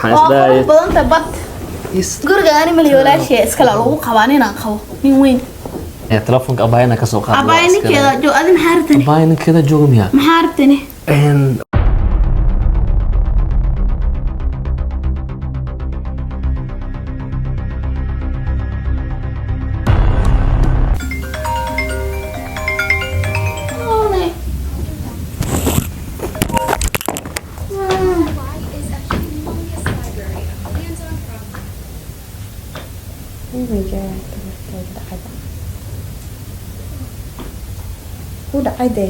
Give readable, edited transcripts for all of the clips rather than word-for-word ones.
waxaan isdaahay badanta bad guriga ani maliyolaashii iskala lagu qabaan inaan qabo nin weyn telefoonka abaayna ka soo qaaday abaayninkeeda joog adin xaartani abaayninkeeda joog miya maxaartani عادي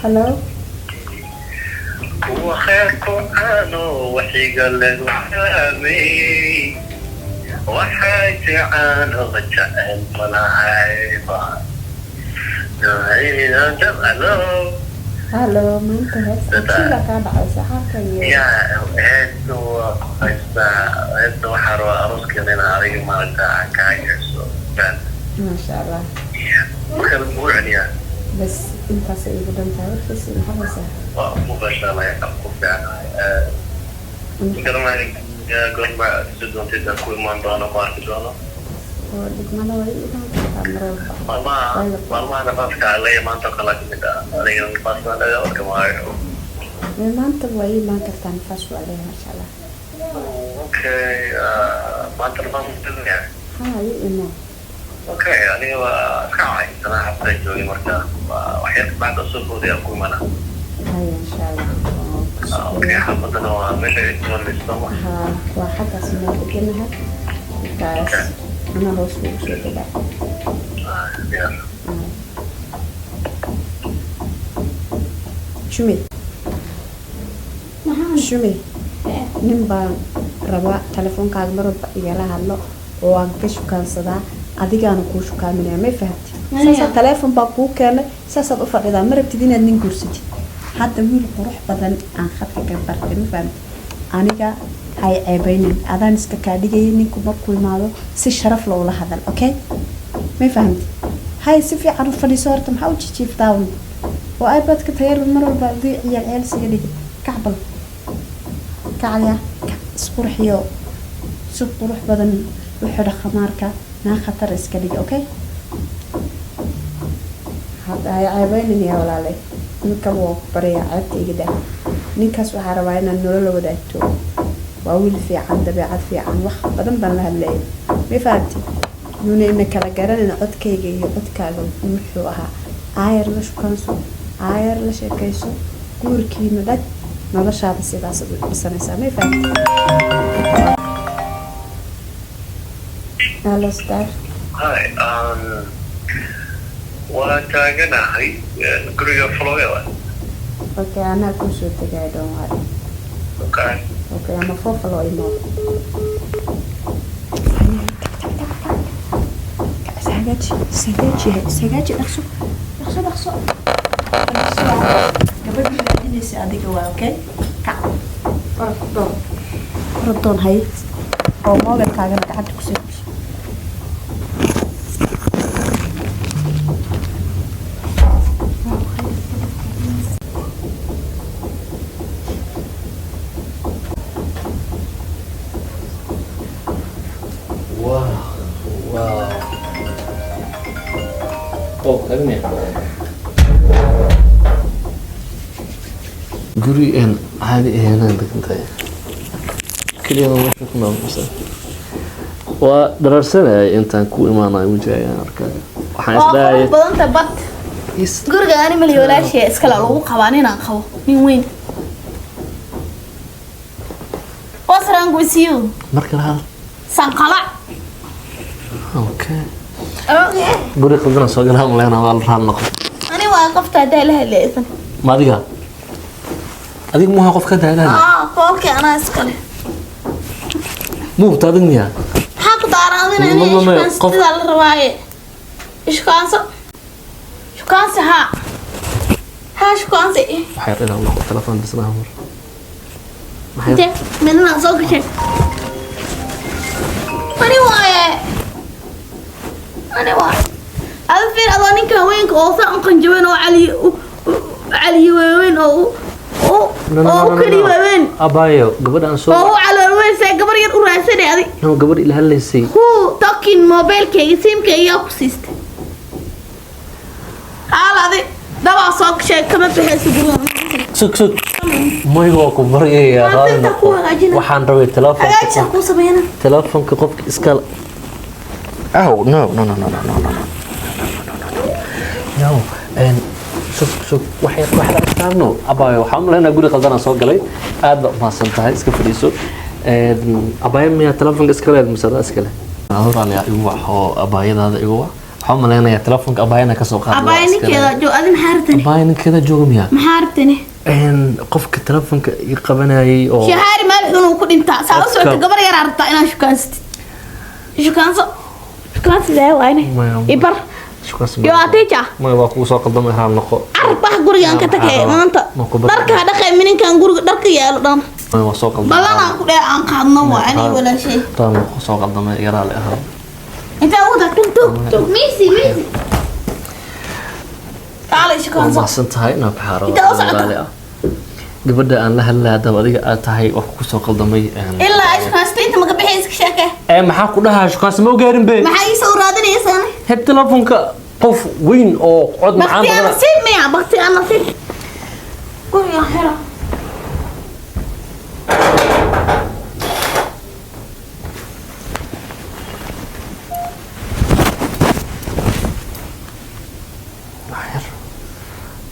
هلو وخيركم أنا وحي قال لك وحامي وحاجة أنا وجعل ملاعيبا نوعينا جمالو هلو ما انت هسه شيلك هذا على صحاك يا هسه وحروا أروسك لنا عليك ما رجع كايسو ما شاء الله وكان مو عليا بس انت سيد انت عارف اسم حمزة مو باش الله يحفظكم فعلا كلام عليك قول ما تسدون تدا كل ما ندانا بارك دانا ودك ما لو والله انا بفكر علي ما انت خلاص كده علي الفاصل هذا وكمان ما انت وين ما انت تنفس عليها ما شاء الله اوكي ما انت الفاصل يعني هاي انه اوكي يعني كاي انا حبيت جوي مركز وحياتك بعد الصبح ودي اكون معنا هاي ان شاء الله اوكي حبيت انا مش اسمه الاستماع ها واحد اسمه بكلمها كاس انا هو شو كده شمي شمي نبى ربع تلفون كاد مرة يلا هلا وانكش كان صداع adigaana kuu shukaaminaya may fahamti saasa telefoon baa kuu keenay saasaad u fadhidaa ma rabtid inaad nin guursatid hadda wiil qurux badan aan khadka ka bartay ma fahamti aniga hay ceebaynin adaan iska kaa dhigayay ninku markuu imaado si sharaf leh ula hadal okay may fahamti hay si fiican u fadhiiso horta maxaa u jijiiftaa oo iPad-ka tayar mar walba adii ciyaal siga dhigay kacbal kacaya isqurxiyo si qurux badan u xidha khamaarka ما خطر اسكالي اوكي هذا عيبين يا ولالي نكا مو بريا عبتي كده نكاس waxa rabaa inaan nolol wadaagto waa wiil fiican dabeecad fiican wax badan baan la hadlay ma fahamti inuu kala garanayna codkayga iyo codkaaga wuxuu ahaa aayar la shukanso aayar la sheekayso guurkiina dad noloshaada sidaas u dhisanaysaa ma fahamti Hello, Star. Hi, what can I agree your follower? Okay, I'm not going to take it, don't worry. Okay. Okay, I'm a follower in all. سجاجي أخسو قبل ما تجي سأديك أوكي كعب ردون هاي أو ما بتكلم قاعد تكسر guri aan caadi ahayn degantahay kaliya ma shaqno مثلا waa dararsanay intaan ku imaanayo wajahayaan arkaaga waxaan isdaahay badanta bad guriga ani maliyolaashii iskala lagu qabaan inaan qabo nin weyn what's wrong with you marka la sanqala okay guri qadana soo galaa maleyna waa la raan noqon ani waa qofta daalaha leesan maadiga adiga ma qof ka daalaha qofka ana iskale muu taadniya xaq daaradina inay isku la rabaaye ishkaanso شكانسي ها شكانسي حير إلى الله تلفون بس نهار انت مننا صوت شيء أنا واي أذكر أظنك وينك أوصل أنقن جوين وعلي وين oo kali weyn abayo gabadhan soo oo calool weyn say gabar yar u raadsanay adi no gabadh ila haleysay ku talking mobilkayga simkayga ku siistay aaladi daba soo sheeg kama bixayso guriga sug moygo ku bariyay waxaan rabay telefoonka qofka iska no and شوف waxay istaagno abaayo waxaan leeyahay guri qaldan soo galay aad ba maasan tahay iska fadhiiso abaayo miya telefoonka iska leeyahay masada iska leh hawraaliya igu waxo abaayadaada igu waxaan maleynayaa telefoonka abaayana ka soo qaaday abaayankeeda joog adin xaartani abaayankeeda joog miya maxaartani qofka telefoonka i qabanayay oo shahaari maal inuu ku dhintaa saa u socota gabar yar arta inaan shukaanso leeyahay ibar yo aticha ma waa ku soo qaldamay raam noqo arbax gurigan ka tagay maanta dharka dhaqay mininkan guriga dharka yaalo dhan waa soo qaldamay balana ku dheer aan qaadno waa ani wala shay raam ku soo qaldamay yaraale ahaa inta wada tuk misi taale shukaanso ma santahay na baxaro gabadha aan la hadlaa dab adiga aad tahay wax ku soo qaldamay ilaa ashkaastinta maga bixayska sheekay maxaa ku dhahaa ashkaas ma gaarin be maxay soo raadinaysan هاد تلفونك قف وين او قعد معاه بختي انا نصيب ميا بختي انا نصيب قول يا حرا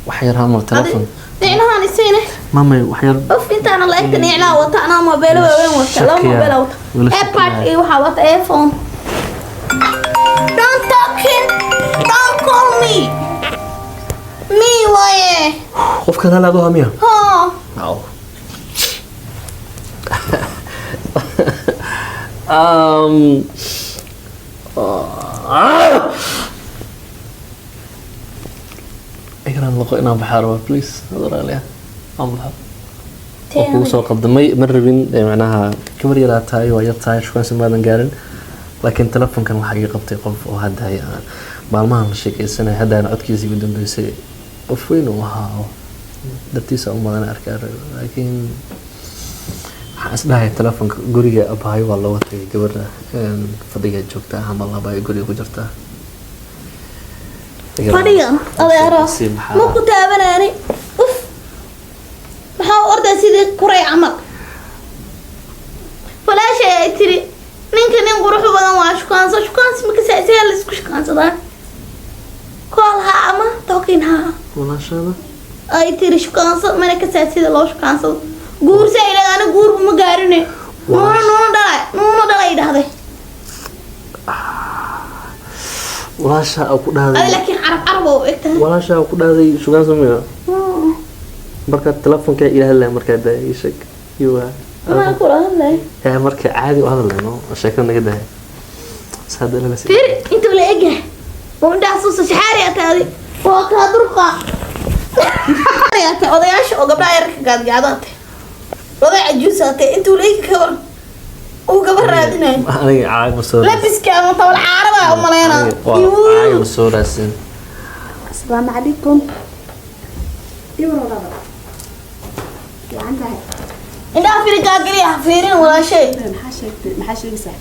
وحير هامر تلفون دينا هاني سينه ماما وحير اوف انت انا لايكتني على وتا انا موبايل وين وتا لا موبايل وتا ايباد اي وحا وتا ايفون Don't call me. Me why? قف كان هلا دوها ميا ها أو إيران لقينا بحارة بليز هذا عليها بحر وكو سو قدمي مربين معناها كبر يلا تاي ويا تاي شو كان سمادن قارن لكن تلفون كان وحقي قبتي قف وهذا هي maalmahan la sheekaysanay haddana codkiisa ugu dambeysay qof weyn uu ahaa dartiisa u madan arkaa laakiin waxaan isdhahay telefoonka guriga abaayo waa loo tagay gabadha fadhiga joogta ama labaayo guriga ku jirta fadhiga adeero ma ku taabanaani uf maxaa ordaa sidii kuray camal walaashay ay tiri ninka nin qurux badan waa shukaanso ma kasaasay la isku shukaansadaa كلها أما توكينها ولا شيء أي تري شكانص من كساتي ده لوش كانص جور سائل أنا جور مقارنة نون ده يده هذا ولا شيء أو كده هذا لكن عرب وقتها ولا شيء أو كده هذا شو كان سميه مركز التلفون كي إله الله مركز ده يشك يوه ما أقول هذا يعني مركز عادي وهذا اللي نو شكلنا كده هذا اللي بس فير أنت ولا إجا ومن حسوس شحاري أتادي وكذا درقة يا أتى وضيعش وقبل عيرك قاعد قاعدات وضيع الجوسات أنت ولا إجا كبر وقبل رادنا أنا عايب الصورة لبس كام طول عربة وملانا عايب الصورة سن السلام عليكم يورا عندها إنت أفيري قاقلي أفيرين ولا شيء محاشي يسح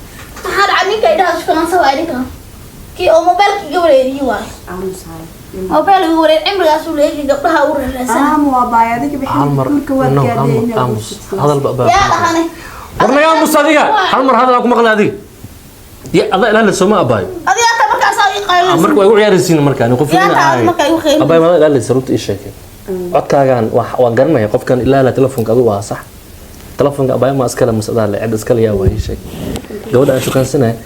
هذا عمي كيدا شو كان سوى عليك كي أو موبايل كي قبل يجوا موبايل يقول عمري أسول يجي قبلها أوري رسالة مو بايا ذيك بحب كل كواد هذا الباب يا لهاني ورنا يا مصدقة حمر هذا أكو مقلة هذه يا الله لا لسه أباي أدي أنت مركز سوي قايل أمرك ويقول يا رسين مركان يقول فينا يا أباي ما لا لسه رد إيش شيء عد كان وقرنا يقف كان إلا لا تلفون كذا صح تلفون أباي ما أسكله مسألة لا عد أسكله يا وهي شيء جودة شو كان سنة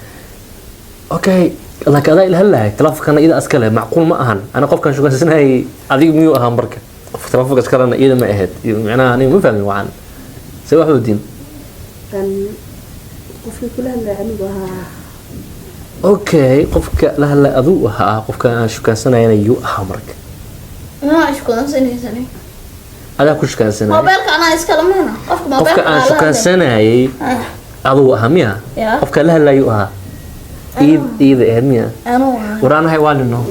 أوكي لك هذا إلها الله تلفون كان إذا أسكله معقول ما أهان أنا قف كان شو كان سنة هي أذيك ميو أهم بركة تلفون أسكله أنا إذا ما أهد معناه أنا مو فاهم وعن سوى حودين كان قفك كلها اللي عملوها اوكي قفك لا لا اذوها قفك شو كان سنه يعني يو حمرك ما ايش كنا سنه هذا كل كان سنه موبايلك انا اسكلم هنا قفك انا شو كان سنه هي اذوها ميا قفك لا لا يوها ايد اهميه انا ورانا هاي والدنا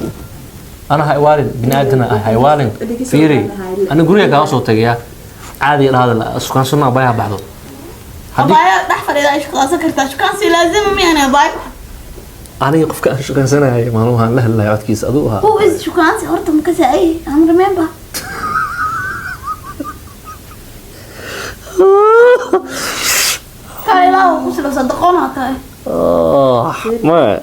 انا هاي والد بنادنا هاي والد فيري انا غوريا كا سو تغيا عادي هذا سكان سنة بايع بعضه أبايا دحفر إذا إيش خلاص كرت شكان سي لازم مي أنا أبايا أنا يقف كان سنة هاي معلومة له لا يعود كيس أدوها هو إذا شكان سي هرت مكسا أي أمر مين با كاي لا وصل صدقونا كاي ما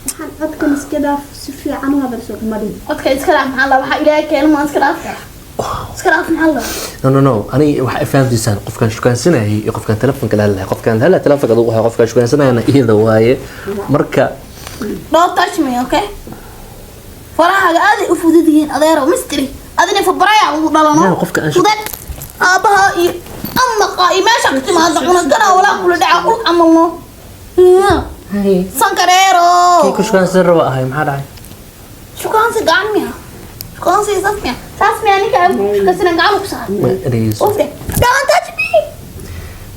waxaan codkan iska dhaaf si fiican u hadalso kuma dhihin أوكي إسكراف محل waxa ilaahay keen ma إسكراف إسكراف محل no أنا واحد فاهم ديسان قف كان شو كان سنة هي قف كان تلفون كلا هلا قف كان هلا تلفون أدوها قف كان شو كان سنة أنا إيه ذواية مركا don't touch me okay فراها هذه أفوديين أديرو مستري أديني في برايا وضلنا لا قف كان شو أبها أما قائمة شكت ما دعونا كنا ولا كل دعاء كل عملنا هاي سانكريرو كيف شو كان سر بقى هاي ما حد عارف شو كان سجاميا شو كان سيسميا ساسميا أنا كم شو كان سنجامك صار ما ريز أوفي don't touch me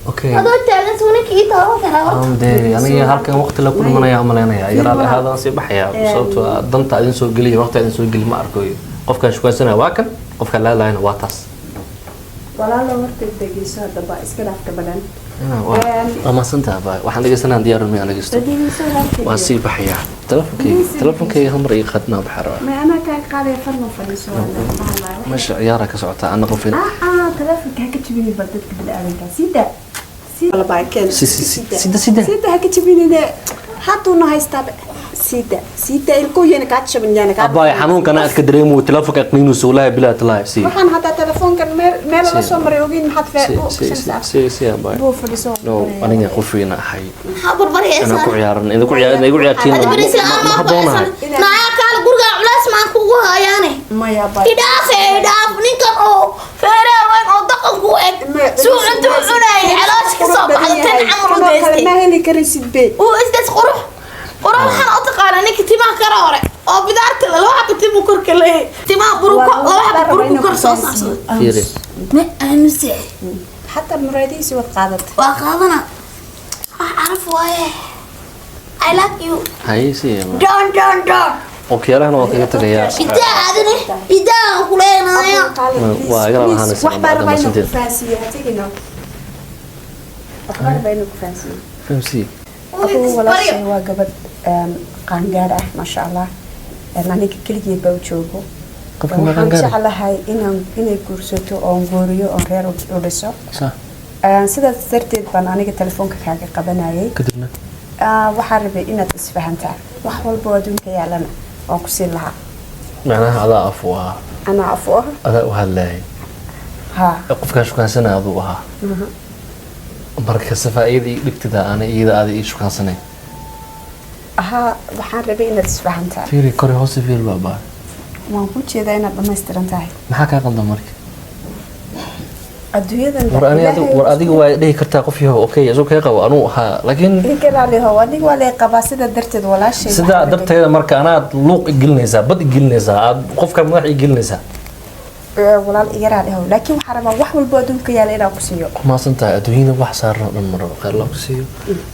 أوكي هذا التالنت هنا كيتا وكذا دي أنا هالكن وقت لو كل من يعمل أنا يا جرال هذا نصيب حياة صوت ضنت عدين سوق قلي وقت عدين سوق قلي ما أركوي قف كان شو كان سنة واكن قف كان لا أنا واتس walaalo horta degeyso hadaba iska dhaaf gabadan ما سنتها باي واحد نجي سنة ديار المي أنا جست وأسيب حياة تلفونكي هم رأي خدنا بحرة ma ana ka qaaday farno fadhiiso walaalo مش عيارك سعوتها أنا قفين telefonka ha ka jibini bal dadka bidaadanka sida wala baakeen sida ha ka jibinine haduna haystaa sida ilkooyina ka jabinayna ka أباي حنون كان أتكدريمو تلفونك أقنينو سولا بلا تلاي سي waxaan hada telefonkan meel la soo maray ogin maxad سي أباي buu fadhiiso نو أنا قفينا حي حبر بري أنا كعيارن إذا كعيارتين هذا بريس ما حبونا نايا كان قرقة علاس ما كوها يعني maya baa إداف نيكن أو فيرا وين أو دقن كوئك سوق أنتو عناي علاش كصاب هذا تنعمر ma heli karisid be وإسدس قروح حنا أتقال أنك تما كرارة أو بدارت لو حب تبو كرك ليه تما بروك لو حب بروك كرصاص فيري ما أمسي حتى المراديس وقعدت وقاضنا أعرف وايه I like you هاي سي don't أوكي أنا وقتي تغير إذا هذني إذا كلنا يا وأقرأ هذا wax baa rabaa inuu ku faasiyo hatigino wax baa rabaa inuu ku faasiyo فهمتي أبو walaashay waa gabadh qaangaar ah masha Allah aniga kaligeed baa u joogo قفنا ما waxaan كان قال jeclahay inay guursato oo gooriyo oo reer u dhiso صح sidaas darteed baan aniga telefoonka kaaga qabanayay كدبنا waxaan rabay inaad isfahantaa wax walba oo adduunka yaalana waan ku siin lahaa معناها هذا أفوها أنا عفوها هذا وهالله ها قف كان شو كان سنة أضوها مركز فايدي لبتدا أنا إذا هذا إيش كان سنة ها waxaan rabay inaad isfahantaa فيري كوري هوسي فير بابا waan ku jeedaa inaad dhammaystiran tahay ما حكى قلنا مرك adduunyadan war adiga waa dhihi kartaa qof yahow okay isoo kay qabo anuu ahaa laakiin igalaaliho adiga waa lay qabaa sida darteed walaashay sida darteeda marka anaad luuq igelinaysaa bad igelinaysaa aad qofka madax igelinaysaa walaal igalaaliho laakiin waxaan rabaa wax walba adduunka yaala inaan ku siiyo kumaasan tahay adduunyada wax saaran dhan maro khayr la ku siiyo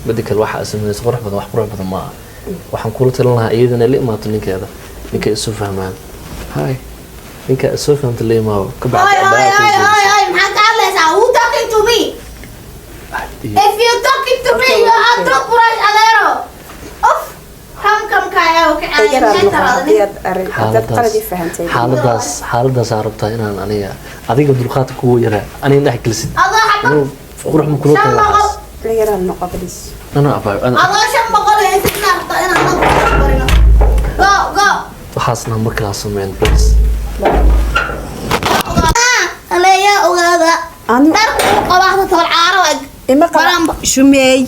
bedel waxa sameeyay qurux badan wax qurux badan ma aha waxaan kula talin lahaa iyadana la imaato ninkeeda ninka isu fahmaan hay ninka isu fahamta la imaado ka Hi, maxaa ka hadlaysaa? Who talking to me? If you talking to me, you are talk brush alero. Of kam kaya xaaladaas rabtaa inaan adiga dulqaadka kugu yaraa aniga dhex gelisid qurux ma kula waxaasna markaa sameyn bas aleeyaa ogaada dharku qabaxda tabal caaro eg ima qaramba shumeey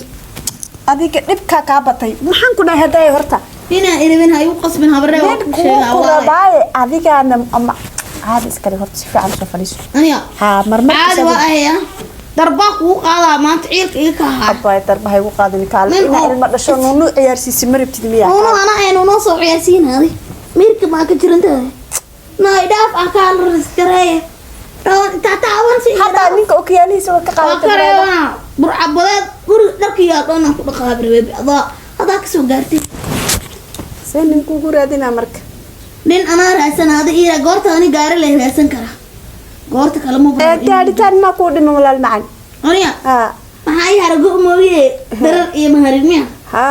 adiga dhibka ka batay waxaan ku dhahay haday horta inaan iribin hayu qasbin habaree waa ku sheegaa wallahi adigaana ama caadi iskale horta si fiican soo fadhiiso aniga ha marmar caadi waa ahaya darba ku qaadaa maanta ciilka iga ka haa abay darbahay ugu qaadin kaal ina ilma dhasho nunu ciyaarsiisi maribtid miya ana aynu noo soo ciyaarsiinaaday mirka ma ka jirantahay naay dhaaf ah ka raskareey taatawan si hada ninka oo kiyaliisa ka qaaday burcabadeed guri dharkiyaa dhan ku dhaqaabirey adaa ka soo gaartay seen ninku guraadina marka nin ana raasanaada ira goorta ani gaari la raadsan kara goorta kale ma baro gaadhitaan ma ku dhiman walaal macaan aniya ha maxay harago mooyee darar iyo maharin miya ha